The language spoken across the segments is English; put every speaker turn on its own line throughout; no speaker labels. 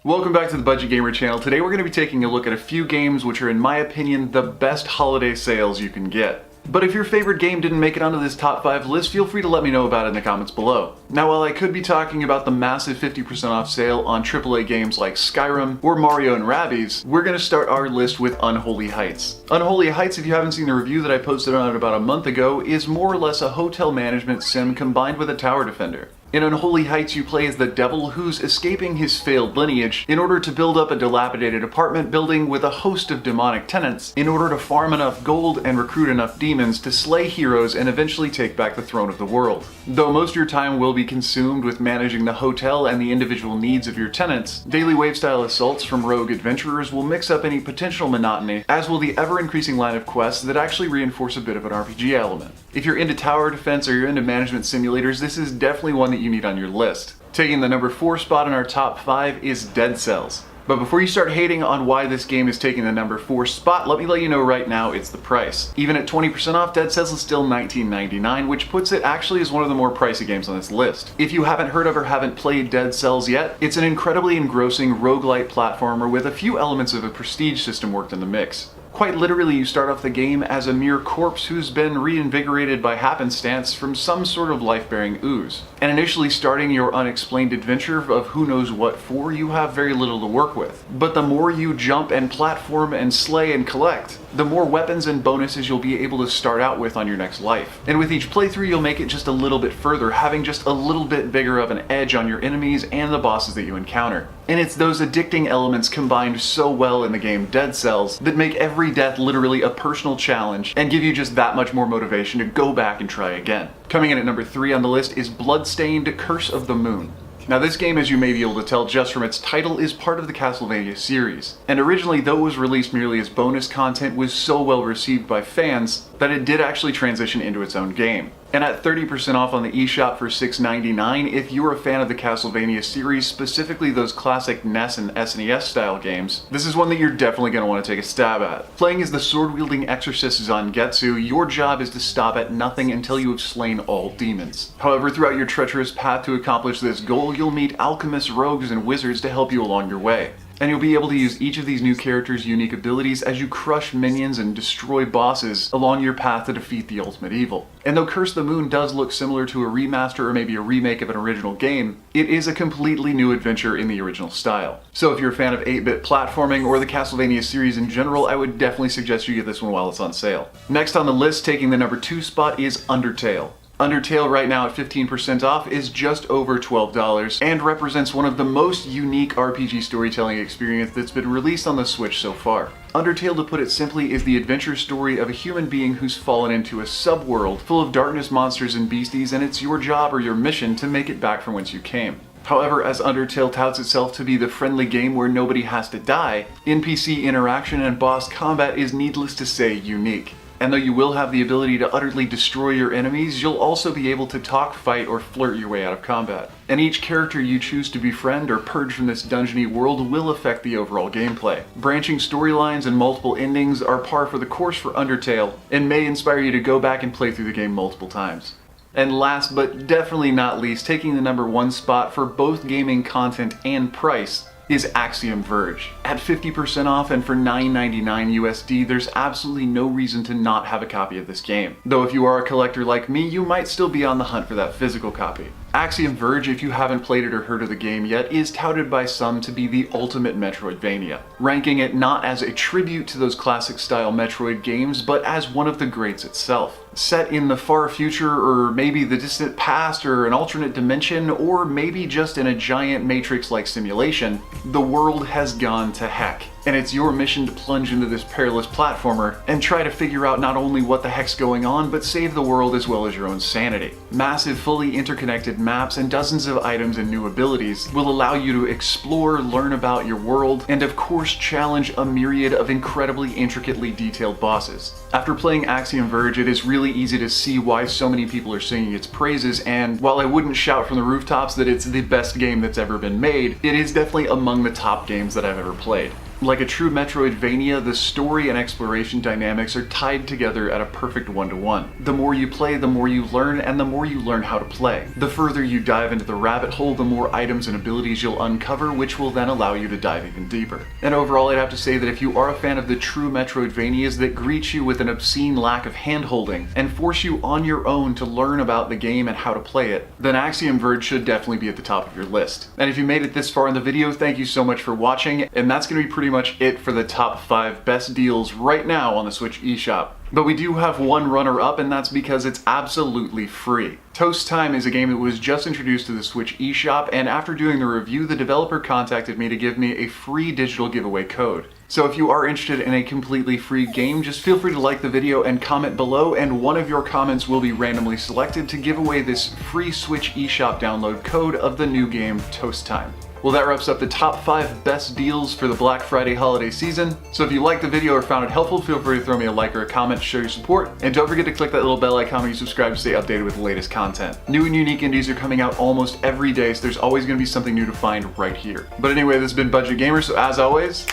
Welcome back to the Budget Gamer channel. Today we're going to be taking a look at a few games which are, in my opinion, the best holiday sales you can get. But if your favorite game didn't make it onto this top 5 list, feel free to let me know about it in the comments below. Now, while I could be talking about the massive 50% off sale on AAA games like Skyrim or Mario and Rabbids, we're going to start our list with Unholy Heights. Unholy Heights, if you haven't seen the review that I posted on it about a month ago, is more or less a hotel management sim combined with a tower defender. In Unholy Heights, you play as the devil who's escaping his failed lineage in order to build up a dilapidated apartment building with a host of demonic tenants in order to farm enough gold and recruit enough demons to slay heroes and eventually take back the throne of the world. Though most of your time will be consumed with managing the hotel and the individual needs of your tenants, daily wave-style assaults from rogue adventurers will mix up any potential monotony, as will the ever-increasing line of quests that actually reinforce a bit of an RPG element. If you're into tower defense or you're into management simulators, this is definitely one that you need on your list. Taking the number 4 spot in our top 5 is Dead Cells. But before you start hating on why this game is taking the number 4 spot, let me let you know right now it's the price. Even at 20% off, Dead Cells is still $19.99, which puts it actually as one of the more pricey games on this list. If you haven't heard of or haven't played Dead Cells yet, it's an incredibly engrossing roguelite platformer with a few elements of a prestige system worked in the mix. Quite literally, you start off the game as a mere corpse who's been reinvigorated by happenstance from some sort of life-bearing ooze. And initially starting your unexplained adventure of who knows what for, you have very little to work with. But the more you jump and platform and slay and collect, the more weapons and bonuses you'll be able to start out with on your next life. And with each playthrough, you'll make it just a little bit further, having just a little bit bigger of an edge on your enemies and the bosses that you encounter. And it's those addicting elements combined so well in the game Dead Cells that make every death literally a personal challenge and give you just that much more motivation to go back and try again. Coming in at number 3 on the list is Bloodstained: Curse of the Moon. Now, this game, as you may be able to tell just from its title, is part of the Castlevania series. And originally, though it was released merely as bonus content, was so well received by fans that it did actually transition into its own game. And at 30% off on the eShop for $6.99, if you're a fan of the Castlevania series, specifically those classic NES and SNES style games, this is one that you're definitely going to want to take a stab at. Playing as the sword-wielding exorcist Zangetsu, your job is to stop at nothing until you have slain all demons. However, throughout your treacherous path to accomplish this goal, you'll meet alchemists, rogues, and wizards to help you along your way. And you'll be able to use each of these new characters' unique abilities as you crush minions and destroy bosses along your path to defeat the ultimate evil. And though Curse of the Moon does look similar to a remaster or maybe a remake of an original game, it is a completely new adventure in the original style. So if you're a fan of 8-bit platforming or the Castlevania series in general, I would definitely suggest you get this one while it's on sale. Next on the list, taking the number 2 spot, is Undertale. Undertale, right now at 15% off, is just over $12 and represents one of the most unique RPG storytelling experience that's been released on the Switch so far. Undertale, to put it simply, is the adventure story of a human being who's fallen into a subworld full of darkness, monsters, and beasties, and it's your job or your mission to make it back from whence you came. However, as Undertale touts itself to be the friendly game where nobody has to die, NPC interaction and boss combat is, needless to say, unique. And though you will have the ability to utterly destroy your enemies, you'll also be able to talk, fight, or flirt your way out of combat. And each character you choose to befriend or purge from this dungeony world will affect the overall gameplay. Branching storylines and multiple endings are par for the course for Undertale, and may inspire you to go back and play through the game multiple times. And last but definitely not least, taking the number 1 spot for both gaming content and price, is Axial Verge. At 50% off and for $9.99 USD, there's absolutely no reason to not have a copy of this game. Though if you are a collector like me, you might still be on the hunt for that physical copy. Axial Verge, if you haven't played it or heard of the game yet, is touted by some to be the ultimate Metroidvania, ranking it not as a tribute to those classic style Metroid games, but as one of the greats itself. Set in the far future, or maybe the distant past, or an alternate dimension, or maybe just in a giant Matrix-like simulation, the world has gone to heck. And it's your mission to plunge into this perilous platformer and try to figure out not only what the heck's going on, but save the world as well as your own sanity. Massive, fully interconnected maps and dozens of items and new abilities will allow you to explore, learn about your world, and of course challenge a myriad of incredibly intricately detailed bosses. After playing Axial Verge, it is really easy to see why so many people are singing its praises, and while I wouldn't shout from the rooftops that it's the best game that's ever been made, it is definitely among the top games that I've ever played. Like a true Metroidvania, the story and exploration dynamics are tied together at a perfect one-to-one. The more you play, the more you learn, and the more you learn how to play. The further you dive into the rabbit hole, the more items and abilities you'll uncover, which will then allow you to dive even deeper. And overall, I'd have to say that if you are a fan of the true Metroidvanias that greet you with an obscene lack of hand-holding and force you on your own to learn about the game and how to play it, then Axial Verge should definitely be at the top of your list. And if you made it this far in the video, thank you so much for watching, and that's going to be pretty much it for the top 5 best deals right now on the Switch eShop. But we do have one runner-up, and that's because it's absolutely free. Toast Time is a game that was just introduced to the Switch eShop, and after doing the review, the developer contacted me to give me a free digital giveaway code. So if you are interested in a completely free game, just feel free to like the video and comment below, and one of your comments will be randomly selected to give away this free Switch eShop download code of the new game Toast Time. Well, that wraps up the top 5 best deals for the Black Friday holiday season. So if you liked the video or found it helpful, feel free to throw me a like or a comment to show your support. And don't forget to click that little bell icon when you subscribe to stay updated with the latest content. New and unique indies are coming out almost every day, so there's always going to be something new to find right here. But anyway, this has been Budget Gamer, so as always,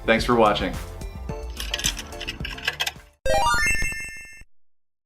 thanks for watching.